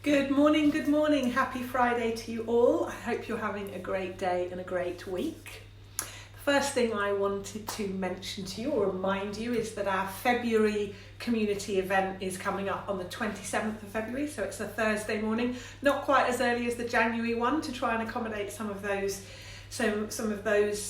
Good morning, happy Friday to you all. I hope you're having a great day and a great week. The first thing I wanted to mention to you or remind you is that our February community event is coming up on the 27th of February, so it's a Thursday morning, not quite as early as the January one to try and accommodate some of those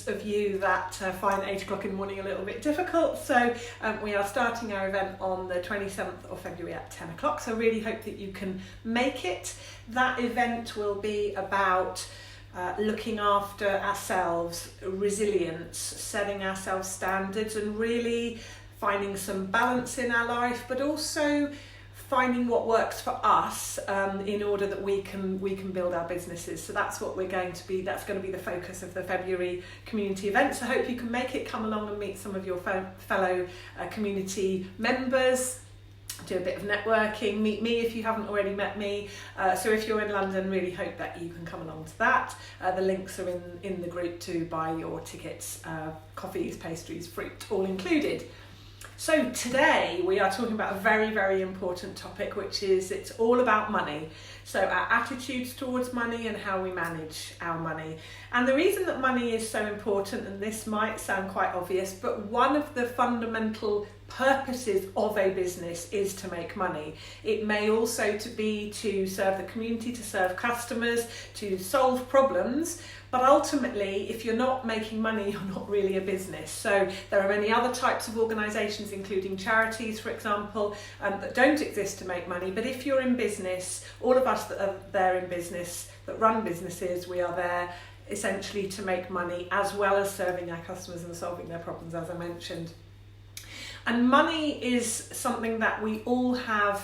of you that find 8 o'clock in the morning a little bit difficult. So we are starting our event on the 27th of February at 10 o'clock. So really hope that you can make it. That event will be about looking after ourselves, resilience, setting ourselves standards and really finding some balance in our life, but also finding what works for us in order that we can build our businesses. So that's what that's going to be the focus of the February community event. So I hope you can make it, come along and meet some of your fellow community members, do a bit of networking, meet me if you haven't already met me. So if you're in London, really hope that you can come along to that. The links are in the group to buy your tickets, coffees, pastries, fruit, all included. So today we are talking about a very, very important topic, which is it's all about money. So our attitudes towards money and how we manage our money. And the reason that money is so important, and this might sound quite obvious, but one of the fundamental purposes of a business is to make money. It may also be to serve the community, to serve customers, to solve problems. But ultimately, if you're not making money, you're not really a business. So there are many other types of organisations, including charities, for example, that don't exist to make money. But if you're in business, all of us that are there in business, that run businesses, we are there essentially to make money as well as serving our customers and solving their problems, as I mentioned. And money is something that we all have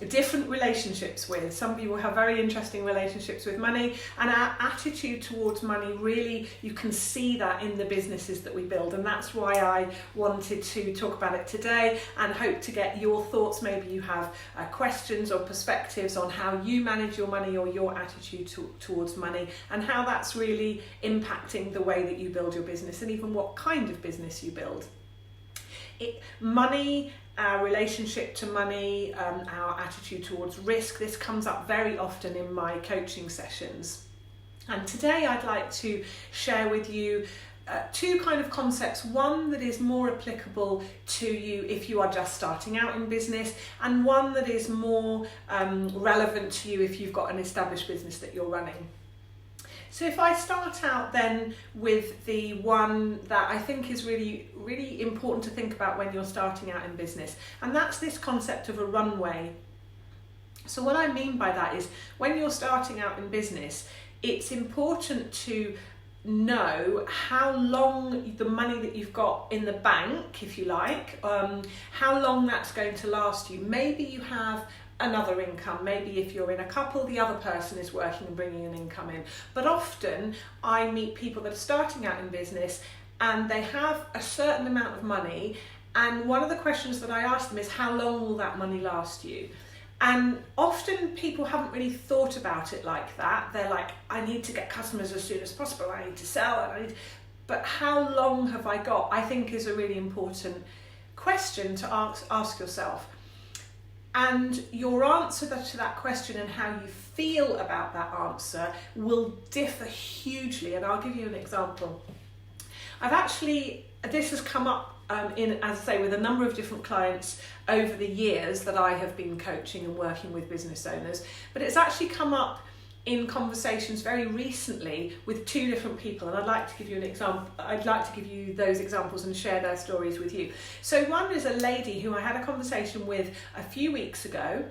different relationships with. Some people have very interesting relationships with money, and our attitude towards money, really, you can see that in the businesses that we build, and that's why I wanted to talk about it today and hope to get your thoughts. Maybe you have questions or perspectives on how you manage your money or your attitude towards money and how that's really impacting the way that you build your business and even what kind of business you build. Money, our relationship to money, our attitude towards risk, this comes up very often in my coaching sessions. And today I'd like to share with you two kind of concepts, one that is more applicable to you if you are just starting out in business, and one that is more relevant to you if you've got an established business that you're running. So if I start out then with the one that I think is really, really important to think about when you're starting out in business, and that's this concept of a runway. So what I mean by that is when you're starting out in business, it's important to know how long the money that you've got in the bank, if you like, how long that's going to last you. Maybe you have another income. Maybe if you're in a couple, the other person is working and bringing an income in. But often I meet people that are starting out in business and they have a certain amount of money, and one of the questions that I ask them is, how long will that money last you? And often people haven't really thought about it like that. They're like, I need to get customers as soon as possible, I need to sell, but how long have I got? I think is a really important question to ask yourself. And your answer to that question and how you feel about that answer will differ hugely. And I'll give you an example. This has come up as I say, with a number of different clients over the years that I have been coaching and working with business owners. But it's actually come up in conversations very recently with two different people, and I'd like to give you an example. I'd like to give you those examples and share their stories with you. So one is a lady who I had a conversation with a few weeks ago,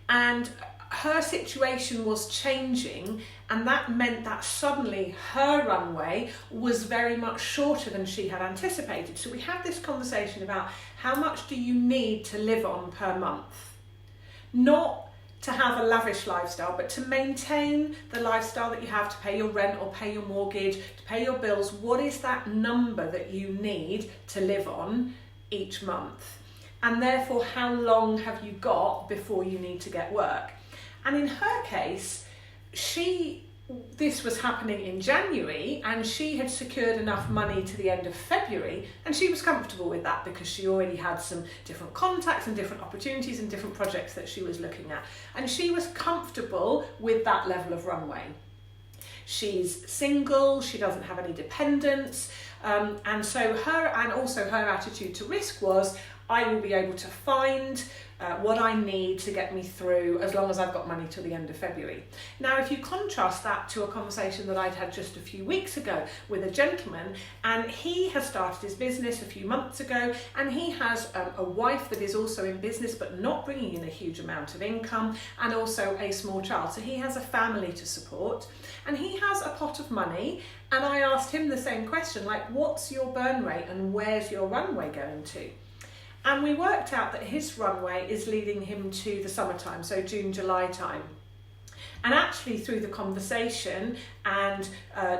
and her situation was changing, and that meant that suddenly her runway was very much shorter than she had anticipated. So we had this conversation about how much do you need to live on per month? Not to have a lavish lifestyle, but to maintain the lifestyle that you have, to pay your rent or pay your mortgage, to pay your bills. What is that number that you need to live on each month? And therefore, how long have you got before you need to get work? And in her case, she this was happening in January, and she had secured enough money to the end of February, and she was comfortable with that because she already had some different contacts and different opportunities and different projects that she was looking at, and she was comfortable with that level of runway. She's single, she doesn't have any dependents, and so her attitude to risk was, I will be able to find what I need to get me through as long as I've got money till the end of February. Now, if you contrast that to a conversation that I'd had just a few weeks ago with a gentleman, and he has started his business a few months ago, and he has a wife that is also in business but not bringing in a huge amount of income, and also a small child. So he has a family to support, and he has a pot of money, and I asked him the same question, like, what's your burn rate and where's your runway going to? And we worked out that his runway is leading him to the summertime, so June, July time. And actually through the conversation and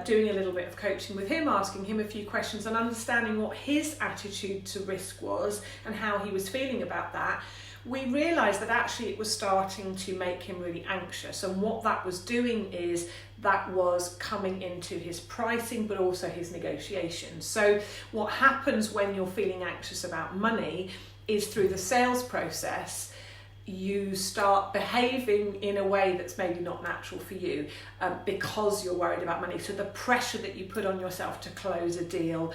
doing a little bit of coaching with him, asking him a few questions and understanding what his attitude to risk was and how he was feeling about that, we realised that actually it was starting to make him really anxious, and what that was doing is that was coming into his pricing but also his negotiations. So what happens when you're feeling anxious about money is through the sales process you start behaving in a way that's maybe not natural for you because you're worried about money. So the pressure that you put on yourself to close a deal,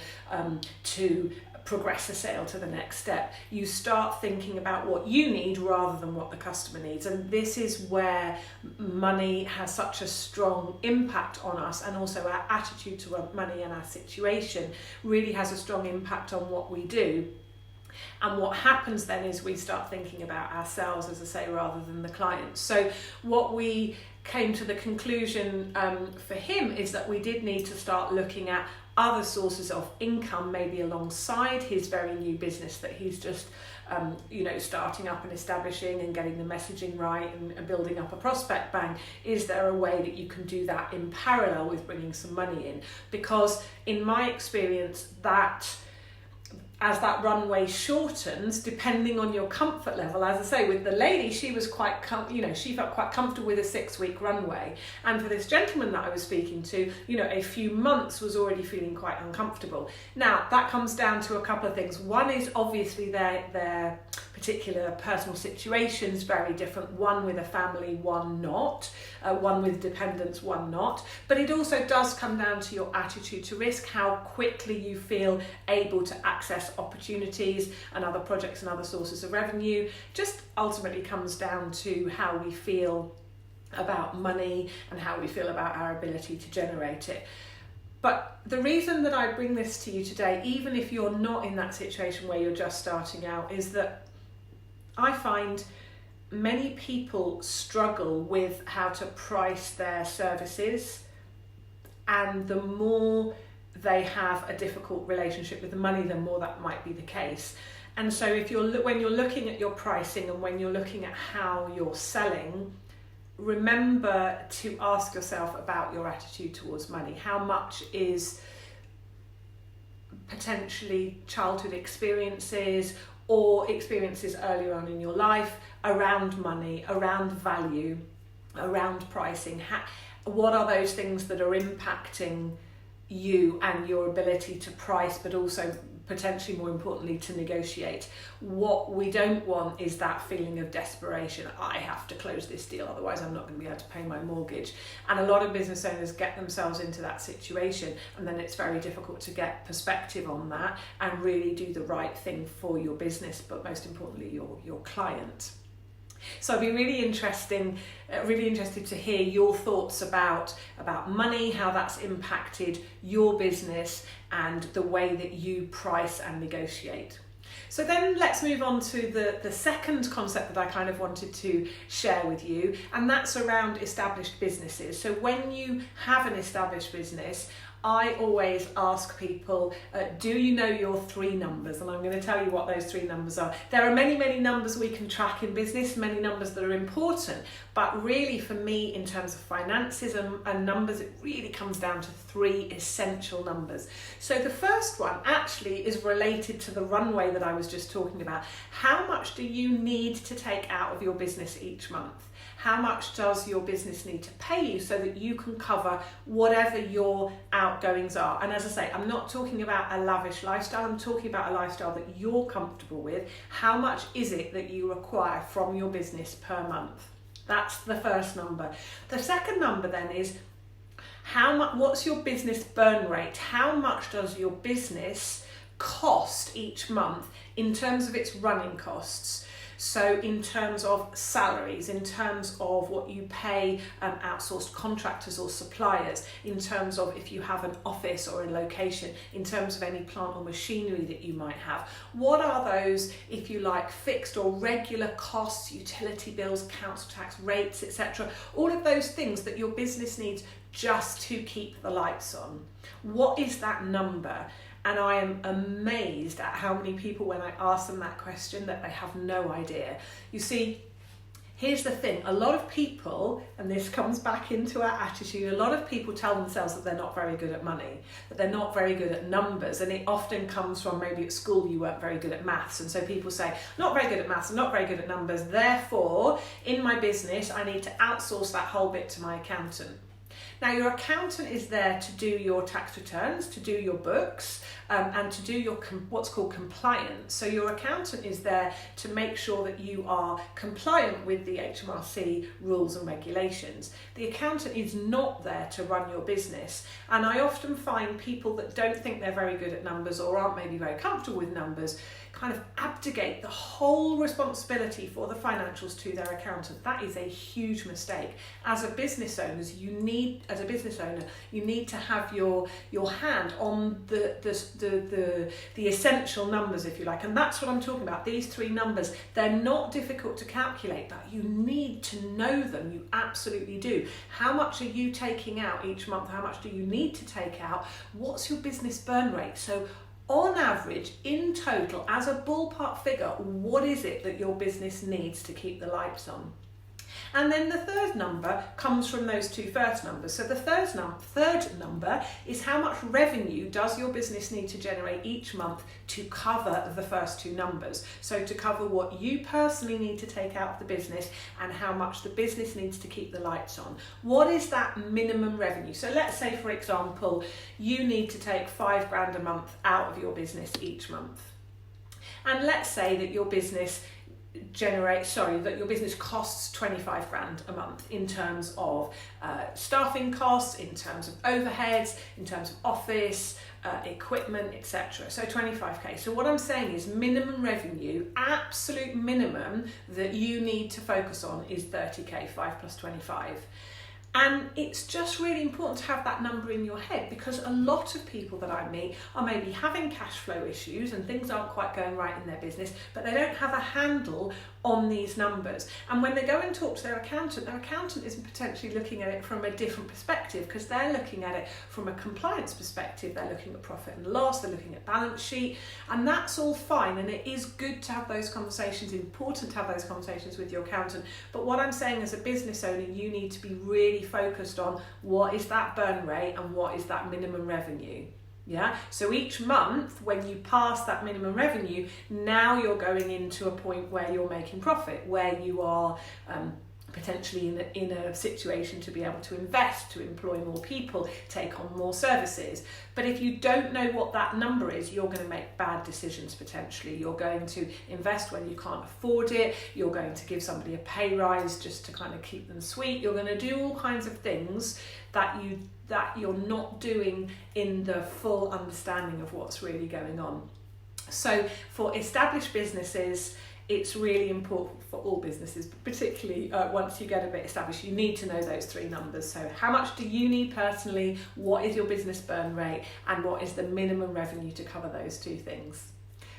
to progress a sale to the next step, you start thinking about what you need rather than what the customer needs. And this is where money has such a strong impact on us, and also our attitude to money and our situation really has a strong impact on what we do. And what happens then is we start thinking about ourselves, as I say, rather than the client. So what we came to the conclusion for him is that we did need to start looking at other sources of income, maybe alongside his very new business that he's just starting up and establishing and getting the messaging right and building up a prospect bank. Is there a way that you can do that in parallel with bringing some money in? Because in my experience, that as that runway shortens, depending on your comfort level, as I say, with the lady, she was quite, she felt quite comfortable with a 6-week runway. And for this gentleman that I was speaking to, a few months was already feeling quite uncomfortable. Now, that comes down to a couple of things. One is obviously their particular personal situations, very different. One with a family, one not. One with dependents, one not. But it also does come down to your attitude to risk, how quickly you feel able to access opportunities and other projects and other sources of revenue. Just ultimately comes down to how we feel about money and how we feel about our ability to generate it. But the reason that I bring this to you today, even if you're not in that situation where you're just starting out, is that I find many people struggle with how to price their services, and the more they have a difficult relationship with the money, the more that might be the case. And so when you're looking at your pricing and when you're looking at how you're selling, remember to ask yourself about your attitude towards money. How much is potentially childhood experiences or experiences earlier on in your life around money, around value, around pricing? What are those things that are impacting you and your ability to price, but also potentially more importantly to negotiate? What we don't want is that feeling of desperation. I have to close this deal, otherwise I'm not going to be able to pay my mortgage. And a lot of business owners get themselves into that situation, and then it's very difficult to get perspective on that and really do the right thing for your business, but most importantly your client. So I'd be really interested to hear your thoughts about money, how that's impacted your business and the way that you price and negotiate. So then let's move on to the second concept that I kind of wanted to share with you, and that's around established businesses. So when you have an established business, I always ask people, do you know your 3 numbers? And I'm going to tell you what those 3 numbers are. There are many, many numbers we can track in business, many numbers that are important, but really for me, in terms of finances and numbers, it really comes down to 3 essential numbers. So the first one actually is related to the runway that I was just talking about. How much do you need to take out of your business each month? How much does your business need to pay you so that you can cover whatever your outgoings are? And as I say, I'm not talking about a lavish lifestyle, I'm talking about a lifestyle that you're comfortable with. How much is it that you require from your business per month? That's the first number. The second number then is what's your business burn rate? How much does your business cost each month in terms of its running costs? So in terms of salaries, in terms of what you pay outsourced contractors or suppliers, in terms of if you have an office or a location, in terms of any plant or machinery that you might have. What are those, if you like, fixed or regular costs, utility bills, council tax rates, etc. All of those things that your business needs just to keep the lights on. What is that number? And I am amazed at how many people, when I ask them that question, that they have no idea. You see, here's the thing, a lot of people, and this comes back into our attitude, a lot of people tell themselves that they're not very good at money, that they're not very good at numbers, and it often comes from maybe at school you weren't very good at maths, and so people say, not very good at maths, I'm not very good at numbers, therefore, in my business, I need to outsource that whole bit to my accountant. Now, your accountant is there to do your tax returns, to do your books, and to do your what's called compliance. So your accountant is there to make sure that you are compliant with the HMRC rules and regulations. The accountant is not there to run your business. And I often find people that don't think they're very good at numbers or aren't maybe very comfortable with numbers kind of abdicate the whole responsibility for the financials to their accountant. That is a huge mistake. As a business owner, you need to have your hand on the essential numbers, if you like, and that's what I'm talking about. These 3 numbers, they're not difficult to calculate, but you need to know them. You absolutely do. How much are you taking out each month? How much do you need to take out? What's your business burn rate? So on average, in total, as a ballpark figure, what is it that your business needs to keep the lights on? And then the third number comes from those 2 first numbers. So the third number is how much revenue does your business need to generate each month to cover the first 2 numbers. So to cover what you personally need to take out of the business and how much the business needs to keep the lights on. What is that minimum revenue? So let's say, for example, you need to take £5,000 a month out of your business each month. And let's say that your business costs 25 grand a month in terms of staffing costs, in terms of overheads, in terms of office, equipment, etc. So 25k. So what I'm saying is minimum revenue, absolute minimum that you need to focus on is 30k, 5 plus 25. And it's just really important to have that number in your head, because a lot of people that I meet are maybe having cash flow issues and things aren't quite going right in their business, but they don't have a handle on these numbers. And when they go and talk to their accountant is potentially looking at it from a different perspective, because they're looking at it from a compliance perspective. They're looking at profit and loss, they're looking at balance sheet, and that's all fine. And it is good to have those conversations, important to have those conversations with your accountant. But what I'm saying, as a business owner, you need to be really focused on what is that burn rate and what is that minimum revenue. Yeah, so each month when you pass that minimum revenue, now you're going into a point where you're making profit, where you are potentially in a situation to be able to invest, to employ more people, take on more services. But if you don't know what that number is, you're going to make bad decisions potentially. You're going to invest when you can't afford it. You're going to give somebody a pay rise just to kind of keep them sweet. You're going to do all kinds of things that you're not doing in the full understanding of what's really going on. So for established businesses, it's really important for all businesses, but particularly once you get a bit established, you need to know those 3 numbers. So how much do you need personally? What is your business burn rate? And what is the minimum revenue to cover those 2 things?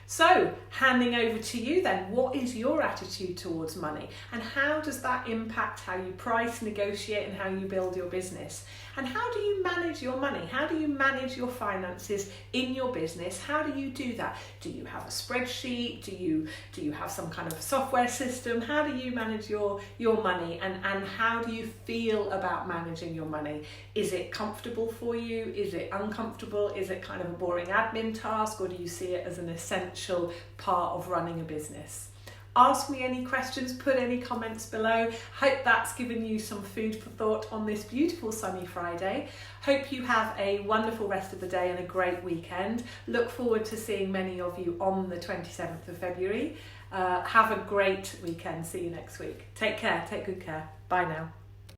So, handing over to you then, what is your attitude towards money and how does that impact how you price, negotiate and how you build your business? And how do you manage your money? How do you manage your finances in your business? How do you do that? Do you have a spreadsheet? Do you have some kind of software system? How do you manage your money and how do you feel about managing your money? Is it comfortable for you? Is it uncomfortable? Is it kind of a boring admin task or do you see it as an essential part of running a business? Ask me any questions, put any comments below. Hope that's given you some food for thought on this beautiful sunny Friday. Hope you have a wonderful rest of the day and a great weekend. Look forward to seeing many of you on the 27th of February. Have a great weekend. See you next week. Take care. Take good care. Bye now.